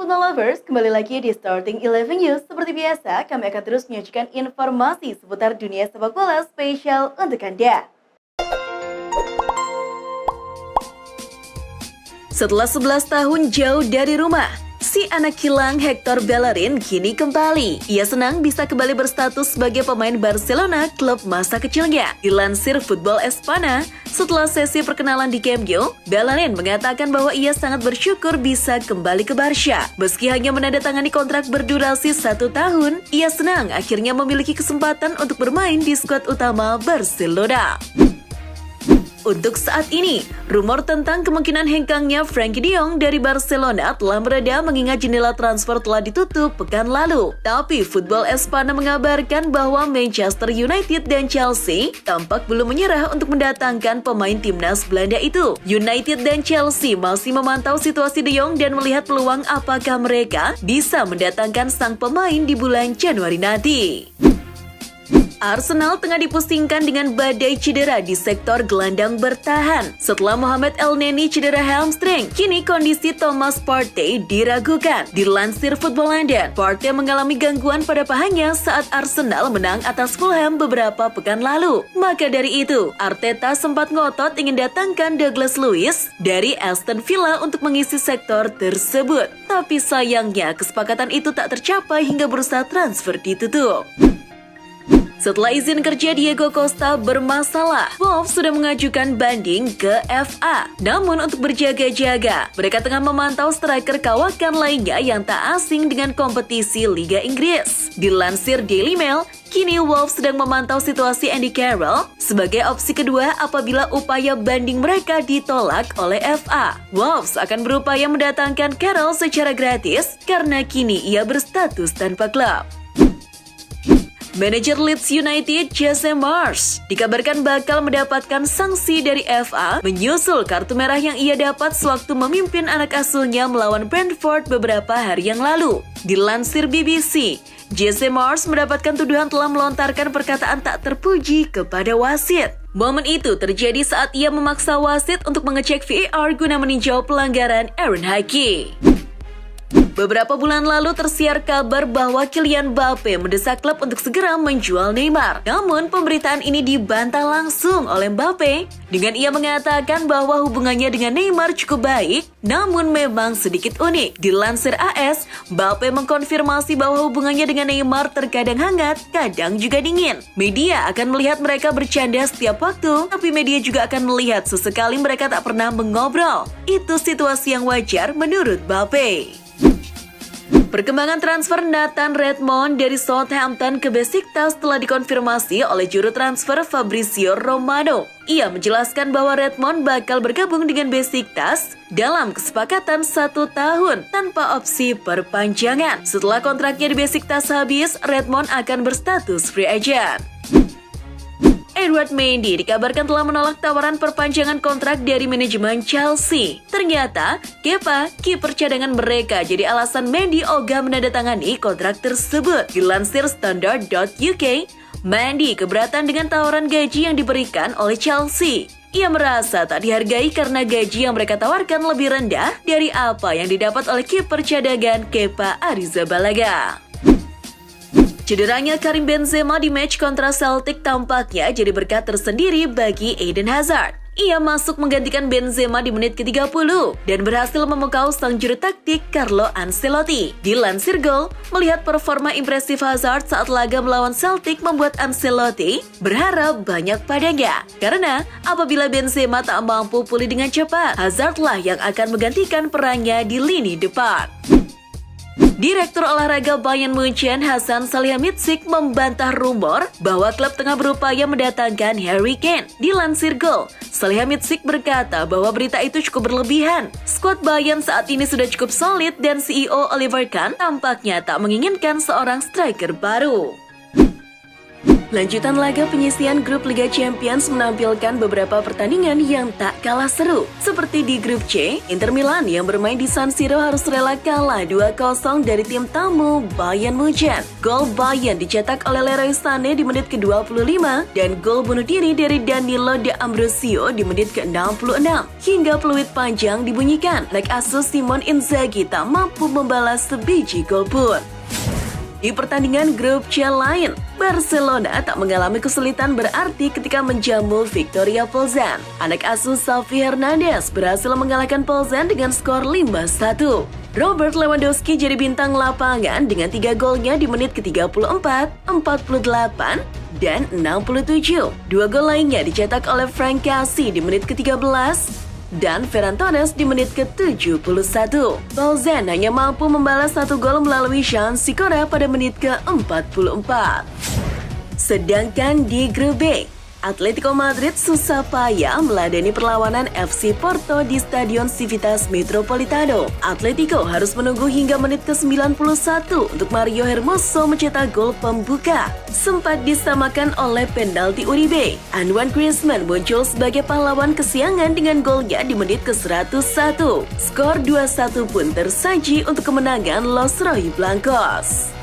football lovers, kembali lagi di Starting 11 News. Seperti biasa, kami akan terus menyajikan informasi seputar dunia sepak bola spesial untuk Anda. Setelah 11 tahun jauh dari rumah, si anak hilang Hector Bellerin kini kembali. Ia senang bisa kembali berstatus sebagai pemain Barcelona, klub masa kecilnya. Dilansir Football Espana, setelah sesi perkenalan di Camp Nou, Bellerin mengatakan bahwa ia sangat bersyukur bisa kembali ke Barca. Meski hanya menandatangani kontrak berdurasi 1 tahun, ia senang akhirnya memiliki kesempatan untuk bermain di skuad utama Barcelona. Untuk saat ini, rumor tentang kemungkinan hengkangnya Frenkie de Jong dari Barcelona telah mereda mengingat jendela transfer telah ditutup pekan lalu. Tapi Football Espana mengabarkan bahwa Manchester United dan Chelsea tampak belum menyerah untuk mendatangkan pemain timnas Belanda itu. United dan Chelsea masih memantau situasi de Jong dan melihat peluang apakah mereka bisa mendatangkan sang pemain di bulan Januari nanti. Arsenal tengah dipusingkan dengan badai cedera di sektor gelandang bertahan. Setelah Mohamed Elneny cedera hamstring, kini kondisi Thomas Partey diragukan. Dilansir Football London, Partey mengalami gangguan pada pahanya saat Arsenal menang atas Fulham beberapa pekan lalu. Maka dari itu, Arteta sempat ngotot ingin datangkan Douglas Luiz dari Aston Villa untuk mengisi sektor tersebut. Tapi sayangnya kesepakatan itu tak tercapai hingga bursa transfer ditutup. Setelah izin kerja Diego Costa bermasalah, Wolves sudah mengajukan banding ke FA. Namun untuk berjaga-jaga, mereka tengah memantau striker kawakan lainnya yang tak asing dengan kompetisi Liga Inggris. Dilansir Daily Mail, kini Wolves sedang memantau situasi Andy Carroll sebagai opsi kedua apabila upaya banding mereka ditolak oleh FA. Wolves akan berupaya mendatangkan Carroll secara gratis karena kini ia berstatus tanpa klub. Manajer Leeds United, Jesse Marsch, dikabarkan bakal mendapatkan sanksi dari FA menyusul kartu merah yang ia dapat sewaktu memimpin anak asuhnya melawan Brentford beberapa hari yang lalu. Dilansir BBC, Jesse Marsch mendapatkan tuduhan telah melontarkan perkataan tak terpuji kepada wasit. Momen itu terjadi saat ia memaksa wasit untuk mengecek VAR guna meninjau pelanggaran Aaron Hickey. Beberapa bulan lalu tersiar kabar bahwa Kylian Mbappe mendesak klub untuk segera menjual Neymar. Namun pemberitaan ini dibantah langsung oleh Mbappe dengan ia mengatakan bahwa hubungannya dengan Neymar cukup baik, namun memang sedikit unik. Dilansir AS, Mbappe mengkonfirmasi bahwa hubungannya dengan Neymar terkadang hangat, kadang juga dingin. Media akan melihat mereka bercanda setiap waktu, tapi media juga akan melihat sesekali mereka tak pernah mengobrol. Itu situasi yang wajar menurut Mbappe. Perkembangan transfer Nathan Redmond dari Southampton ke Besiktas telah dikonfirmasi oleh juru transfer Fabrizio Romano. Ia menjelaskan bahwa Redmond bakal bergabung dengan Besiktas dalam kesepakatan 1 tahun tanpa opsi perpanjangan. Setelah kontraknya di Besiktas habis, Redmond akan berstatus free agent. Edouard Mendy dikabarkan telah menolak tawaran perpanjangan kontrak dari manajemen Chelsea. Ternyata, Kepa, kiper cadangan mereka, jadi alasan Mendy ogah menandatangani kontrak tersebut. Dilansir Standard.uk, Mendy keberatan dengan tawaran gaji yang diberikan oleh Chelsea. Ia merasa tak dihargai karena gaji yang mereka tawarkan lebih rendah dari apa yang didapat oleh kiper cadangan Kepa Arrizabalaga. Cederanya Karim Benzema di match kontra Celtic tampaknya jadi berkat tersendiri bagi Eden Hazard. Ia masuk menggantikan Benzema di menit ke-30 dan berhasil memukau sang juru taktik Carlo Ancelotti. Dilansir Goal, melihat performa impresif Hazard saat laga melawan Celtic membuat Ancelotti berharap banyak padanya. Karena apabila Benzema tak mampu pulih dengan cepat, Hazard lah yang akan menggantikan perannya di lini depan. Direktur olahraga Bayern Munchen Hasan Salihamidzic membantah rumor bahwa klub tengah berupaya mendatangkan Harry Kane. Dilansir Goal, Salihamidzic berkata bahwa berita itu cukup berlebihan. Skuad Bayern saat ini sudah cukup solid dan CEO Oliver Kahn tampaknya tak menginginkan seorang striker baru. Lanjutan laga penyisihan grup Liga Champions menampilkan beberapa pertandingan yang tak kalah seru. Seperti di grup C, Inter Milan yang bermain di San Siro harus rela kalah 2-0 dari tim tamu Bayern Munchen. Gol Bayern dicetak oleh Leroy Sané di menit ke-25 dan gol bunuh diri dari Danilo D'Ambrosio di menit ke-66. Hingga peluit panjang dibunyikan, anak asuh Simon Inzaghi tak mampu membalas sebiji gol pun. Di pertandingan grup C lain, Barcelona tak mengalami kesulitan berarti ketika menjamu Victoria Plzen. Anak asuh Xavi Hernandez berhasil mengalahkan Plzen dengan skor 5-1. Robert Lewandowski jadi bintang lapangan dengan 3 golnya di menit ke-34, 48, dan 67. 2 gol lainnya dicetak oleh Frank Cassie di menit ke-13, dan Ferran Torres di menit ke-71. Plzen hanya mampu membalas 1 gol melalui Jean Sikora pada menit ke-44. Sedangkan di grup B, Atletico Madrid susah payah meladeni perlawanan FC Porto di Stadion Civitas Metropolitano. Atletico harus menunggu hingga menit ke-91 untuk Mario Hermoso mencetak gol pembuka. Sempat disamakan oleh penalti Uribe. Antoine Griezmann muncul sebagai pahlawan kesiangan dengan golnya di menit ke-101. Skor 2-1 pun tersaji untuk kemenangan Los Rojiblancos.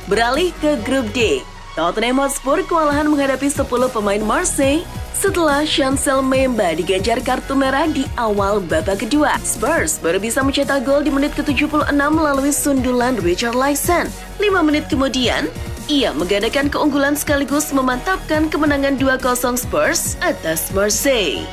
Beralih ke grup D, Tottenham Hotspur kewalahan menghadapi 10 pemain Marseille setelah Chancel Mbemba diganjar kartu merah di awal babak kedua. Spurs baru bisa mencetak gol di menit ke-76 melalui sundulan Richarlison. 5 menit kemudian, ia menggandakan keunggulan sekaligus memantapkan kemenangan 2-0 Spurs atas Marseille.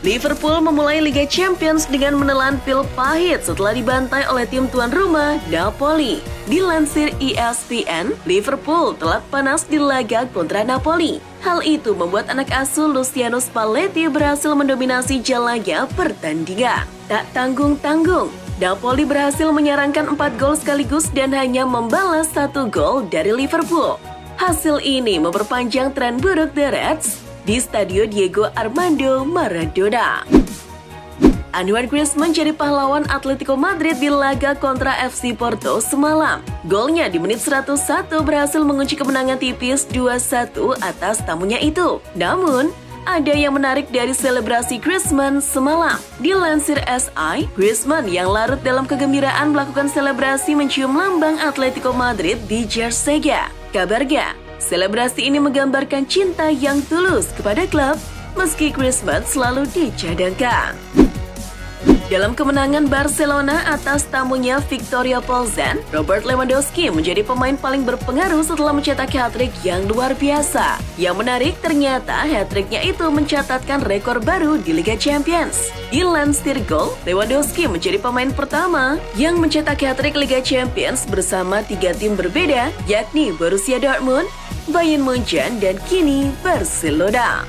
Liverpool memulai Liga Champions dengan menelan pil pahit setelah dibantai oleh tim tuan rumah Napoli. Dilansir ESPN, Liverpool telak panas di laga kontra Napoli. Hal itu membuat anak asuh Luciano Spalletti berhasil mendominasi jalannya pertandingan. Tak tanggung-tanggung, Napoli berhasil menyarangkan 4 gol sekaligus dan hanya membalas 1 gol dari Liverpool. Hasil ini memperpanjang tren buruk The Reds di Stadio Diego Armando Maradona. Antoine Griezmann jadi pahlawan Atletico Madrid di laga kontra FC Porto semalam. Golnya di menit 101 berhasil mengunci kemenangan tipis 2-1 atas tamunya itu. Namun, ada yang menarik dari selebrasi Griezmann semalam. Dilansir SI, Griezmann yang larut dalam kegembiraan melakukan selebrasi mencium lambang Atletico Madrid di jersey-nya. Kabarnya, selebrasi ini menggambarkan cinta yang tulus kepada klub, meski Griezmann selalu dicadangkan. Dalam kemenangan Barcelona atas tamunya Victoria Plzen, Robert Lewandowski menjadi pemain paling berpengaruh setelah mencetak hat-trick yang luar biasa. Yang menarik ternyata hat-tricknya itu mencatatkan rekor baru di Liga Champions. Dilansir Goal, Lewandowski menjadi pemain pertama yang mencetak hat-trick Liga Champions bersama 3 tim berbeda, yakni Borussia Dortmund, Bayern Munchen, dan kini Barcelona.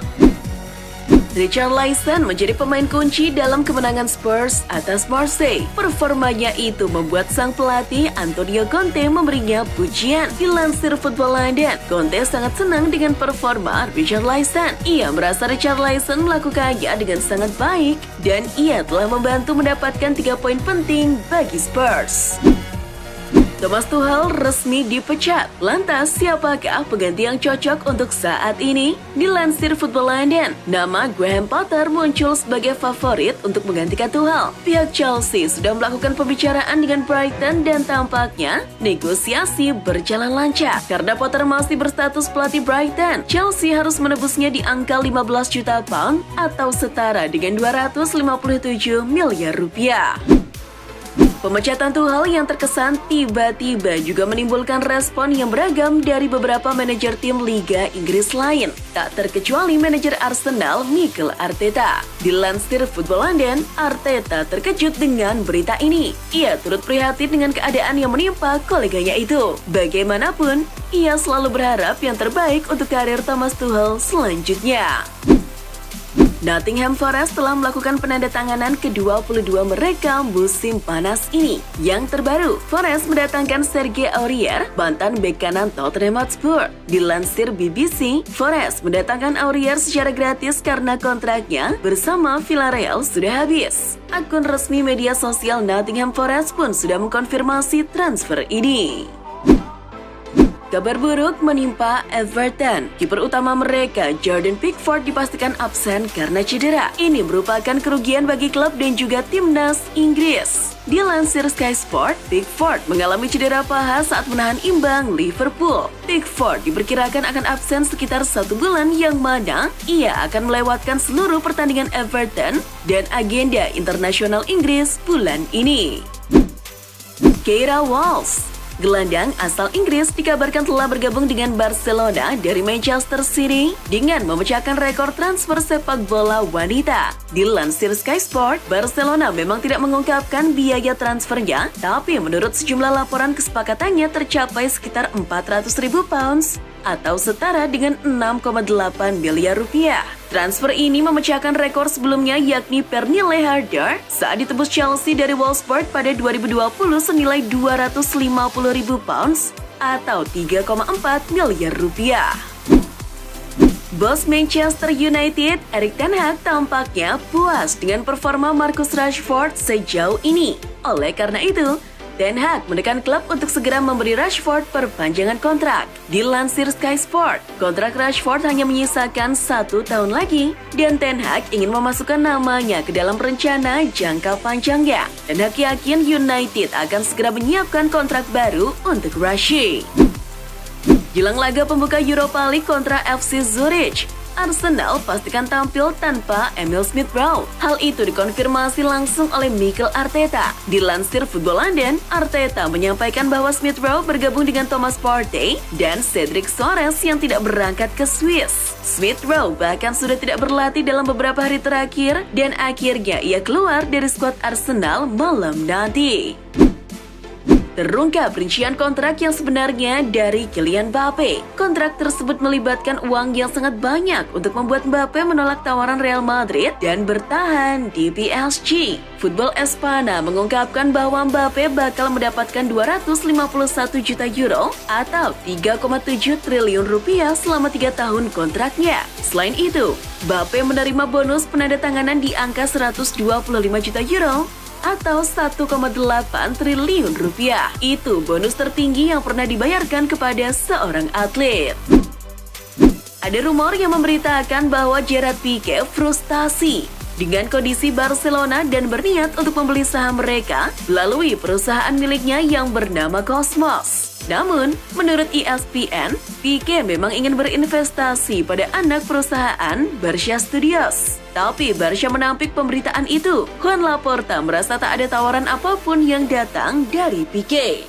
Richarlison menjadi pemain kunci dalam kemenangan Spurs atas Marseille. Performanya itu membuat sang pelatih Antonio Conte memberinya pujian. Dilansir Football London, Conte sangat senang dengan performa Richarlison. Ia merasa Richarlison melakukannya dengan sangat baik dan ia telah membantu mendapatkan 3 poin penting bagi Spurs. Thomas Tuchel resmi dipecat. Lantas, siapakah pengganti yang cocok untuk saat ini? Dilansir Football London, nama Graham Potter muncul sebagai favorit untuk menggantikan Tuchel. Pihak Chelsea sudah melakukan pembicaraan dengan Brighton dan tampaknya negosiasi berjalan lancar. Karena Potter masih berstatus pelatih Brighton, Chelsea harus menebusnya di angka 15 juta pound atau setara dengan 257 miliar rupiah. Pemecatan Tuchel yang terkesan tiba-tiba juga menimbulkan respon yang beragam dari beberapa manajer tim Liga Inggris lain, tak terkecuali manajer Arsenal Mikel Arteta. Dilansir Football London, Arteta terkejut dengan berita ini. Ia turut prihatin dengan keadaan yang menimpa koleganya itu. Bagaimanapun, ia selalu berharap yang terbaik untuk karir Thomas Tuchel selanjutnya. Nottingham Forest telah melakukan penandatanganan ke-22 mereka musim panas ini. Yang terbaru, Forest mendatangkan Serge Aurier, mantan bek kanan Tottenham Hotspur. Dilansir BBC, Forest mendatangkan Aurier secara gratis karena kontraknya bersama Villarreal sudah habis. Akun resmi media sosial Nottingham Forest pun sudah mengkonfirmasi transfer ini. Kabar buruk menimpa Everton. Kiper utama mereka, Jordan Pickford, dipastikan absen karena cedera. Ini merupakan kerugian bagi klub dan juga timnas Inggris. Dilansir Sky Sport, Pickford mengalami cedera paha saat menahan imbang Liverpool. Pickford diperkirakan akan absen sekitar 1 bulan, yang mana ia akan melewatkan seluruh pertandingan Everton dan agenda internasional Inggris bulan ini. Keira Walsh, gelandang asal Inggris, dikabarkan telah bergabung dengan Barcelona dari Manchester City dengan memecahkan rekor transfer sepak bola wanita. Dilansir Sky Sport, Barcelona memang tidak mengungkapkan biaya transfernya, tapi menurut sejumlah laporan kesepakatannya tercapai sekitar 400.000 pounds atau setara dengan 6,8 miliar rupiah. Transfer ini memecahkan rekor sebelumnya, yakni Pernille Harder saat ditebus Chelsea dari Wolfsburg pada 2020 senilai 250.000 pounds atau 3,4 miliar rupiah. Bos Manchester United, Erik ten Hag, tampaknya puas dengan performa Marcus Rashford sejauh ini. Oleh karena itu, Ten Hag menekan klub untuk segera memberi Rashford perpanjangan kontrak. Dilansir Sky Sport, kontrak Rashford hanya menyisakan 1 tahun lagi dan Ten Hag ingin memasukkan namanya ke dalam rencana jangka panjangnya. Ten Hag yakin United akan segera menyiapkan kontrak baru untuk Rashford. Jelang laga pembuka Europa League kontra FC Zurich, Arsenal pastikan tampil tanpa Emil Smith-Rowe. Hal itu dikonfirmasi langsung oleh Mikel Arteta. Dilansir Football London, Arteta menyampaikan bahwa Smith-Rowe bergabung dengan Thomas Partey dan Cedric Soares yang tidak berangkat ke Swiss. Smith-Rowe bahkan sudah tidak berlatih dalam beberapa hari terakhir dan akhirnya ia keluar dari skuad Arsenal malam nanti. Terungkap rincian kontrak yang sebenarnya dari Kylian Mbappe. Kontrak tersebut melibatkan uang yang sangat banyak untuk membuat Mbappe menolak tawaran Real Madrid dan bertahan di PSG. Football Espana mengungkapkan bahwa Mbappe bakal mendapatkan 251 juta euro atau 3,7 triliun rupiah selama 3 tahun kontraknya. Selain itu, Mbappe menerima bonus penandatanganan di angka 125 juta euro atau 1,8 triliun rupiah. Itu bonus tertinggi yang pernah dibayarkan kepada seorang atlet. Ada rumor yang memberitakan bahwa Gerard Pique frustasi dengan kondisi Barcelona dan berniat untuk membeli saham mereka melalui perusahaan miliknya yang bernama Cosmos. Namun, menurut ESPN, Pique memang ingin berinvestasi pada anak perusahaan Barça Studios. Tapi Barça menampik pemberitaan itu. Juan Laporta merasa tak ada tawaran apapun yang datang dari Pique.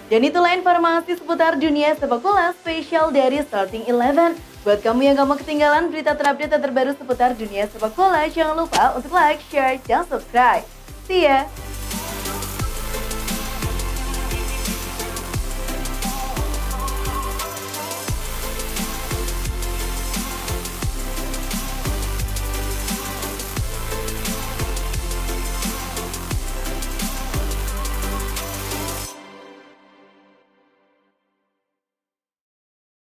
Dan itulah informasi seputar dunia sepak bola spesial dari Starting 11. Buat kamu yang gak mau ketinggalan berita terupdate dan terbaru seputar dunia sepak bola, jangan lupa untuk like, share, dan subscribe. See ya!